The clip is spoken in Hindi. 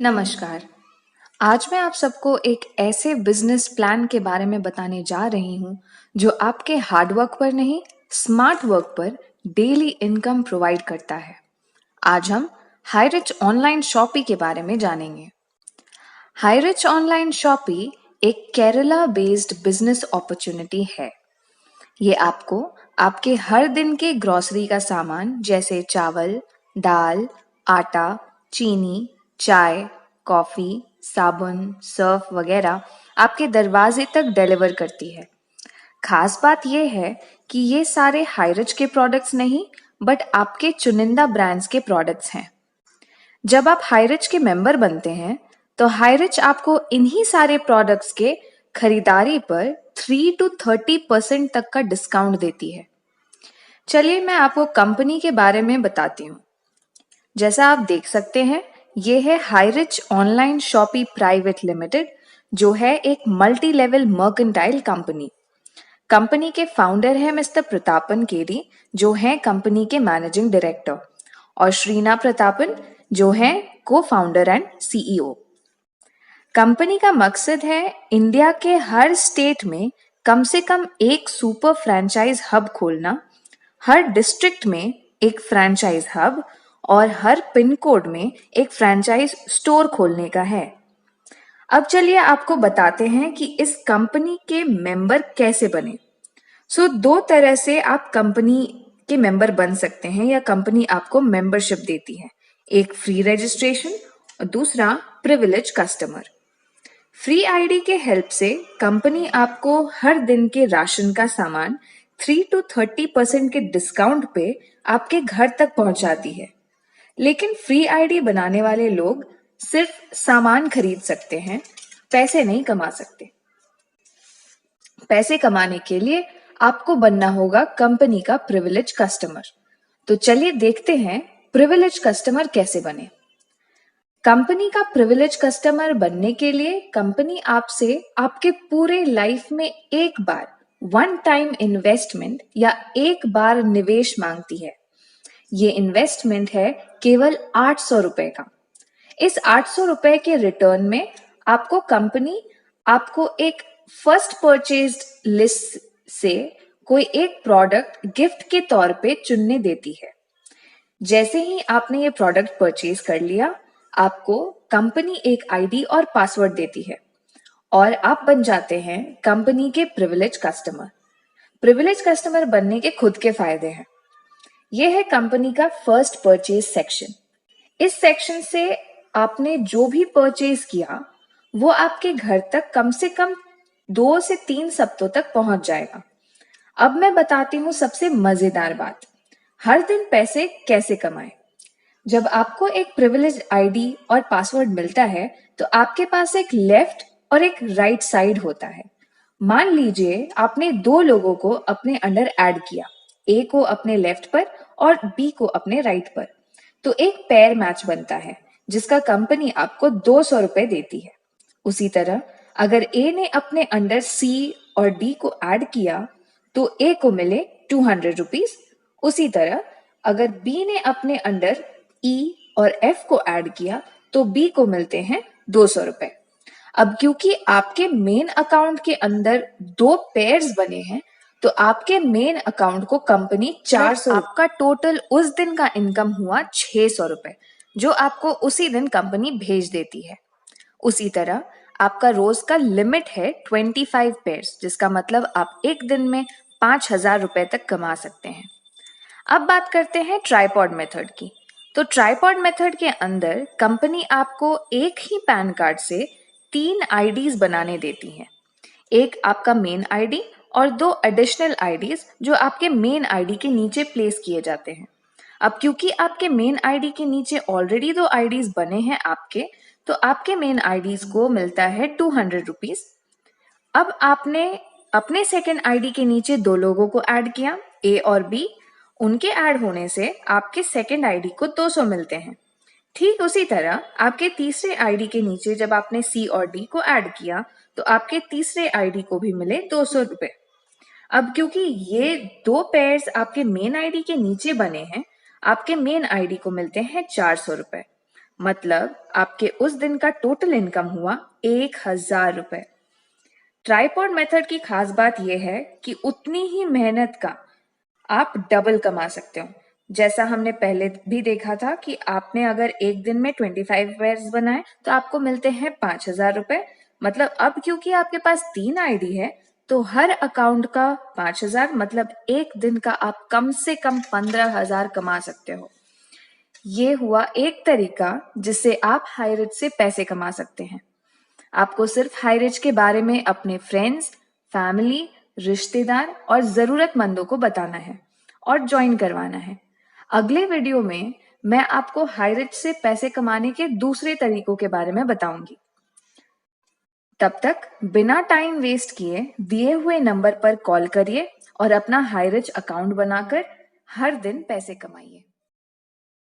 नमस्कार। आज मैं आप सबको एक ऐसे बिजनेस प्लान के बारे में बताने जा रही हूँ जो आपके हार्ड वर्क पर नहीं, स्मार्ट वर्क पर डेली इनकम प्रोवाइड करता है। आज हम हाईरिच ऑनलाइन शॉपी के बारे में जानेंगे। हाईरिच ऑनलाइन शॉपी एक केरला बेस्ड बिजनेस अपॉर्चुनिटी है। ये आपको आपके हर दिन के ग्रोसरी का सामान जैसे चावल, दाल, आटा, चीनी, चाय, कॉफी, साबुन, सर्फ वगैरह आपके दरवाजे तक डिलीवर करती है। खास बात यह है कि ये सारे हाईरिच के प्रोडक्ट्स नहीं, बट आपके चुनिंदा ब्रांड्स के प्रोडक्ट्स हैं। जब आप हाईरिच के मेंबर बनते हैं तो हाईरिच आपको इन्हीं सारे प्रोडक्ट्स के खरीदारी पर 3 to 30% तक का डिस्काउंट देती है। चलिए मैं आपको कंपनी के बारे में बताती हूँ। जैसा आप देख सकते हैं, ये है Highrich online shoppe private limited, जो है एक multi level mercantile company. Company के फाउंडर है मिस्टर प्रतापन केरी, जो हैं कंपनी के मैनेजिंग डायरेक्टर, और श्रीना प्रतापन, जो हैं को फाउंडर एंड सीईओ। कंपनी का मकसद है इंडिया के हर स्टेट में कम से कम एक सुपर फ्रेंचाइज हब खोलना, हर डिस्ट्रिक्ट में एक फ्रेंचाइज हब और हर पिन कोड में एक फ्रेंचाइज स्टोर खोलने का है। अब चलिए आपको बताते हैं कि इस कंपनी के मेंबर कैसे बने। दो तरह से आप कंपनी के मेंबर बन सकते हैं या कंपनी आपको मेंबरशिप देती है। एक फ्री रजिस्ट्रेशन और दूसरा प्रिविलेज कस्टमर। फ्री आईडी के हेल्प से कंपनी आपको हर दिन के राशन का सामान 3 to 30% के डिस्काउंट पे आपके घर तक पहुंचाती है। लेकिन फ्री आईडी बनाने वाले लोग सिर्फ सामान खरीद सकते हैं, पैसे नहीं कमा सकते। पैसे कमाने के लिए आपको बनना होगा कंपनी का प्रिविलेज कस्टमर। तो चलिए देखते हैं प्रिविलेज कस्टमर कैसे बने। कंपनी का प्रिविलेज कस्टमर बनने के लिए कंपनी आपसे आपके पूरे लाइफ में एक बार वन टाइम इन्वेस्टमेंट या एक बार निवेश मांगती है। ये इन्वेस्टमेंट है केवल 800 रुपए का। इस 800 रुपए के रिटर्न में आपको कंपनी आपको एक फर्स्ट परचेज लिस्ट से कोई एक प्रोडक्ट गिफ्ट के तौर पे चुनने देती है। जैसे ही आपने ये प्रोडक्ट परचेज कर लिया, आपको कंपनी एक आईडी और पासवर्ड देती है और आप बन जाते हैं कंपनी के प्रिविलेज कस्टमर। प्रिविलेज कस्टमर बनने के खुद के फायदे हैं। यह है कंपनी का फर्स्ट परचेज सेक्शन। इस सेक्शन से आपने जो भी परचेज किया वो आपके घर तक कम से कम 2 से 3 हफ्तों तक पहुंच जाएगा। अब मैं बताती हूँ सबसे मजेदार बात, हर दिन पैसे कैसे कमाएं। जब आपको एक प्रिविलेज आईडी और पासवर्ड मिलता है तो आपके पास एक लेफ्ट और एक राइट साइड होता है। मान लीजिए आपने दो लोगों को अपने अंडर ऐड किया, ए को अपने लेफ्ट पर और बी को अपने राइट पर, तो एक पेयर मैच बनता है जिसका कंपनी आपको 200 रुपए देती है। उसी तरह अगर ए ने अपने अंडर सी और डी को ऐड किया तो ए को मिले 200 रुपीज। उसी तरह अगर बी ने अपने अंडर ई और एफ को ऐड किया तो बी को मिलते हैं 200 रुपए। अब क्योंकि आपके मेन अकाउंट के अंदर दो पेयर्स बने हैं तो आपके मेन अकाउंट को कंपनी 400, आपका टोटल उस दिन का इनकम हुआ 600 रुपए, जो आपको उसी दिन कंपनी भेज देती है। उसी तरह आपका रोज का लिमिट है 25 पेयर्स, जिसका मतलब आप एक दिन में 5,000 रुपए तक कमा सकते हैं। अब बात करते हैं ट्राइपॉड मेथड की। तो ट्राइपॉड मेथड के अंदर कंपनी आपको एक ही पैन कार्ड से 3 आईडीज बनाने देती है। एक आपका मेन आईडी और दो एडिशनल आईडीज जो आपके मेन आईडी के नीचे प्लेस किए जाते हैं। अब क्योंकि आपके मेन आईडी के नीचे ऑलरेडी 2 आईडीज बने हैं आपके, तो आपके मेन आईडीज को मिलता है 200 रुपीज। अब आपने अपने सेकेंड आईडी के नीचे दो लोगों को ऐड किया, ए और बी। उनके ऐड होने से आपके सेकेंड आईडी को 200 मिलते हैं। ठीक उसी तरह आपके तीसरे आईडी के नीचे जब आपने सी और डी को ऐड किया तो आपके तीसरे आईडी को भी मिले 200 रुपए। अब क्योंकि ये दो पेयर्स आपके मेन आईडी के नीचे बने हैं, आपके मेन आईडी को मिलते हैं 400 रुपए। मतलब आपके उस दिन का टोटल इनकम हुआ 1,000 रुपए। ट्राइपॉड मेथड की खास बात यह है कि उतनी ही मेहनत का आप डबल कमा सकते हो। जैसा हमने पहले भी देखा था कि आपने अगर एक दिन में 25 पेयर्स बनाए तो आपको मिलते हैं 5,000 रुपए। मतलब अब क्योंकि आपके पास 3 आईडी है तो हर अकाउंट का 5,000, मतलब एक दिन का आप कम से कम 15,000 कमा सकते हो। ये हुआ एक तरीका जिससे आप हाईरिच से पैसे कमा सकते हैं। आपको सिर्फ हाईरिच के बारे में अपने फ्रेंड्स, फैमिली, रिश्तेदार और जरूरतमंदों को बताना है और ज्वाइन करवाना है। अगले वीडियो में मैं आपको हाईरिच से पैसे कमाने के दूसरे तरीकों के बारे में बताऊंगी। तब तक बिना टाइम वेस्ट किए दिए हुए नंबर पर कॉल करिए और अपना हाईरिच अकाउंट बनाकर हर दिन पैसे कमाइए।